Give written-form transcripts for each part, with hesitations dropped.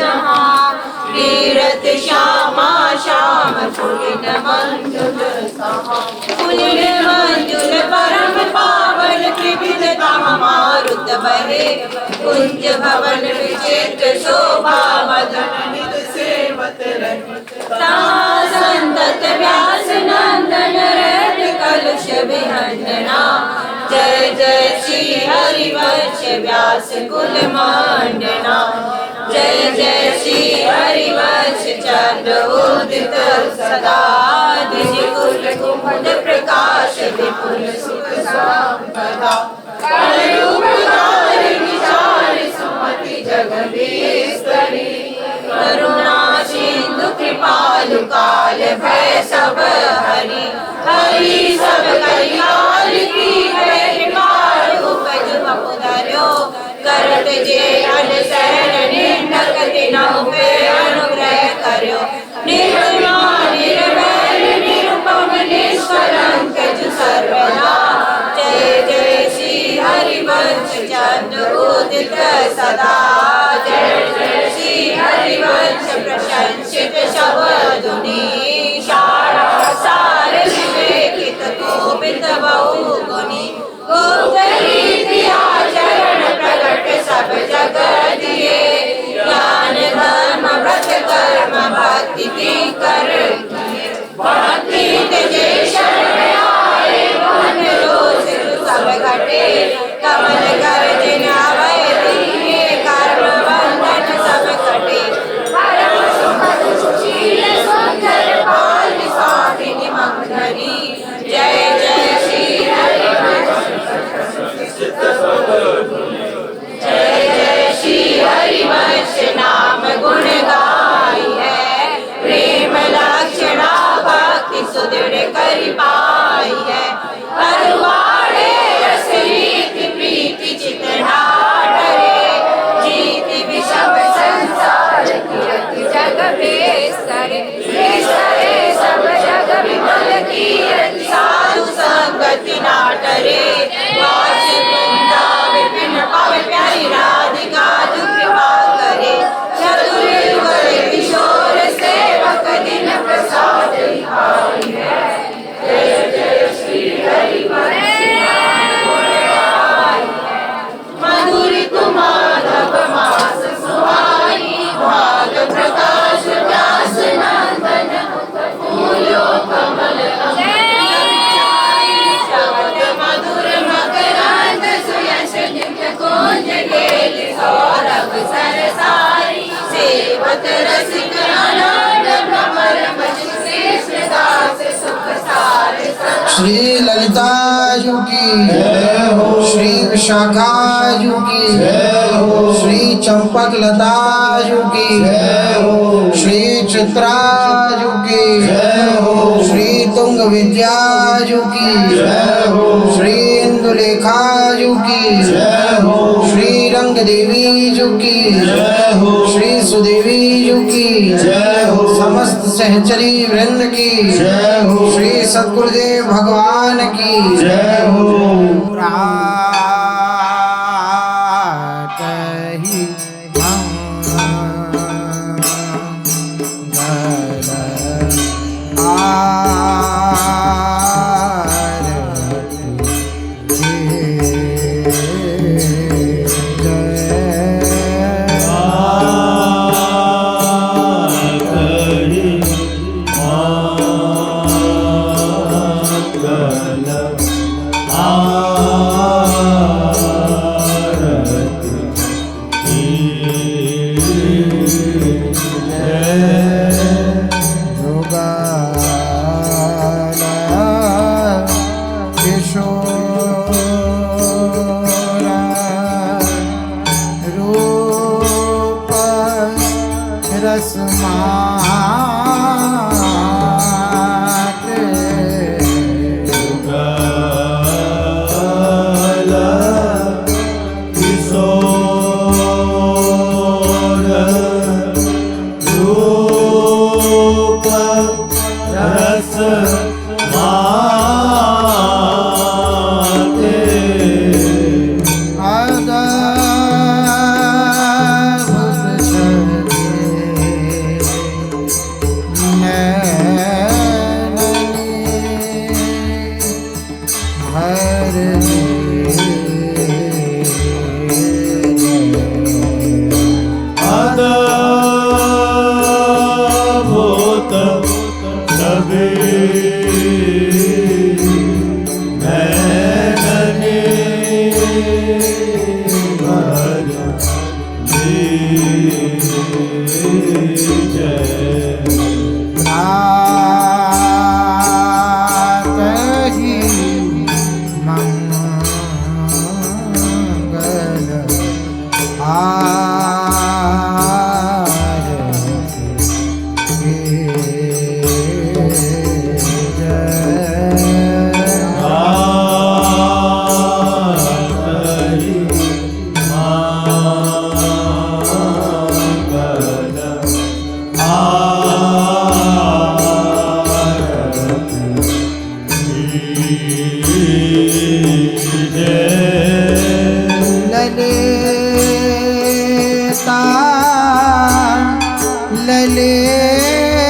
जहाँ तीरथ श्यामा श्याम पुलिन मंजुल पुलिन मंजुल परम पावन त्रिविधता मारुत बहे कुंज भवन विचित्र शोभा मदन सेवत तहाँ संतत व्यास नंदन रत कलुष विहंजना जय जय श्री हरिवंश व्यास कुल मंडना जय जय श्री हरिवंश चंद्र उदित सदा निज कुल कुमुद प्रकाश विपुल सुख संपदा कलयुग कारिणी चार सुमति जगदीश्वरी करुणा सिंधु कृपालु काल भय सब हरि हरि सब कल्याण की है कृपालु उपज बपुधर्यो करत जे अन सहन निंदक तिनहु पे अनुग्रह कर्यो निर्मला निर्वैर निरुपम निष्कलंक जु सर्वदा जय जय श्री हरिवंश चंद्र उदित सदा जय जय श्री हरिवंश प्रशंसित शब्दुनि शारा सार विवेकित कोविद बहु गुणी गुप्त रीति आचरण प्रकट सब जग दिए ज्ञान धर्म व्रत कर्म भक्ति की कर भक्ति तेजे शरण आए मन रोष सब घटे कमल कर जिन अभय दिए कर्म बंधन सब कटे परम सुखद सुशील सुंदर पाल स्वामिनि मंगली जय जय श्री हरिवंश जय जय श्री हरिवंश नाम गुण गाई है प्रेम लक्षणा भक्ति सुदृढ़ कर पाई है हरवाड़े रस रीति प्रीति चितना डरे जीति विषम संसार कीर्ति जग बेसरे सब जग विमल कीर्ति साधु संगति ना डरे वाच वृंदा विपिन पावन प्यारी राधिका जो कृपा करे चतुर युगल किशोर सेवक दिन प्रसाद दिखाई है जय जय श्री हरिवंश मधुर कुमाधव मास सुहाई भाग प्रकाश व्यास नंदन फूलो कमल शब्द मधुर मकरंद सुयश नित्य कुंज गेल सौरभ सरसारी सेवक रसिक आनंद भ्रमर मज कृष्ण दास सुख सार श्री ललिता जी की जय हो। श्री विशाखा जी की जय हो। श्री चंपक लता जी की जय हो। श्री चित्रा जी की जय हो। श्री तुंग विद्या जी की जय हो। श्री इंदुलेखा जी की जय हो। श्री रंग देवी जी की जय हो। श्री सुदेवी जी की जय हो। समस्त सहचरी वृंद की जय हो। श्री सद्गुरुदेव भगवान की जय हो। ललित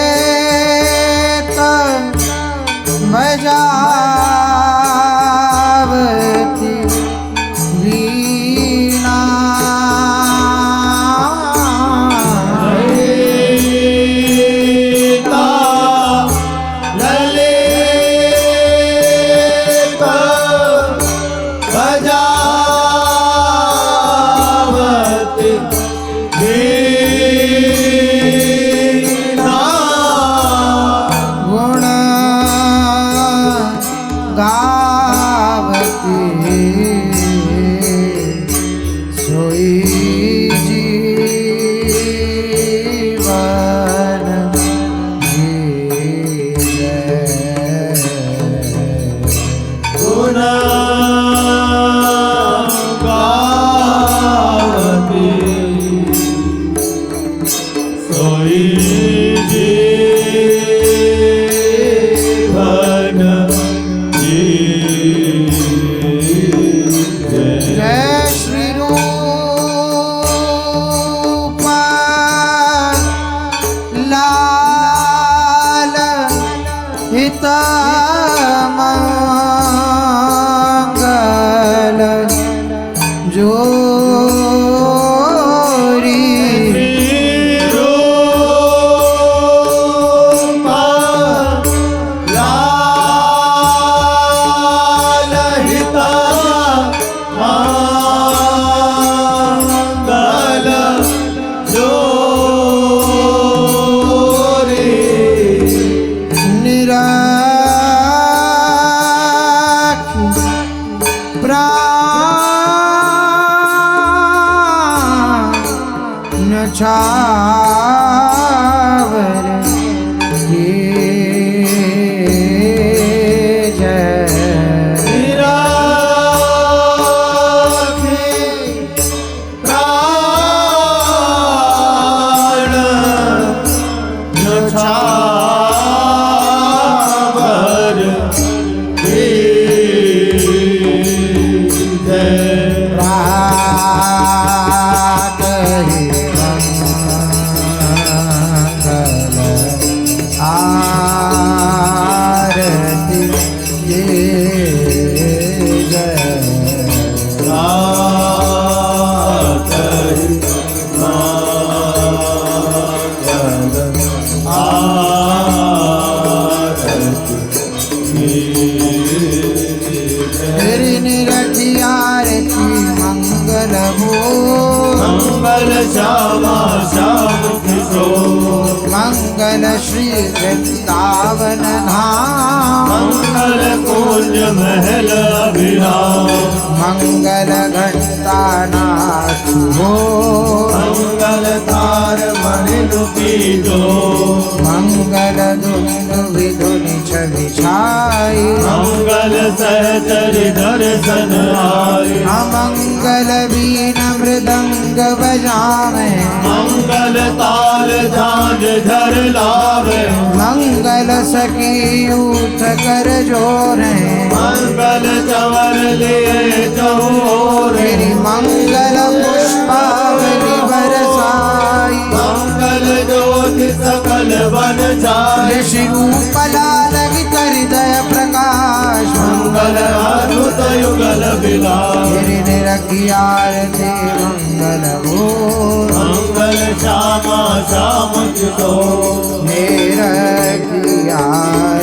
बजावती वीणा ललिता ललिता बजावती वीणा गुण गावती सोई जीवन जीवे गुण गावती सोई जीवन जीवे। जय श्री रूप लाल हित मंगल जोरी निराखी प्राण छावर की जय आरती आरती मंगल हो मंगल श्यामा श्याम किशोर मंगल श्री वृंदावन धाम मंगल कुंज महल अभिराम मंगल घंटा नाथ हो मंगल तार मणि की दो मंगल धुन विधुन छवि छाई मंगल सहचर दर्शन आए अमंगल बीन मृदंग बजावे मंगल ताल झांझ झर लावे मंगल सखी उठ कर जोरे मंगल चवर लिए चहोरे मेरी मंगल पुष्पावली बरसाई मंगल ज्योति सकल बन जाए श्री रूप लाल हृदय प्रकाश मंगल अद्भुत युगल विलास मेरी निरखी आरती मंगल हो मंगल श्यामा श्याम किशोर निरखी आरती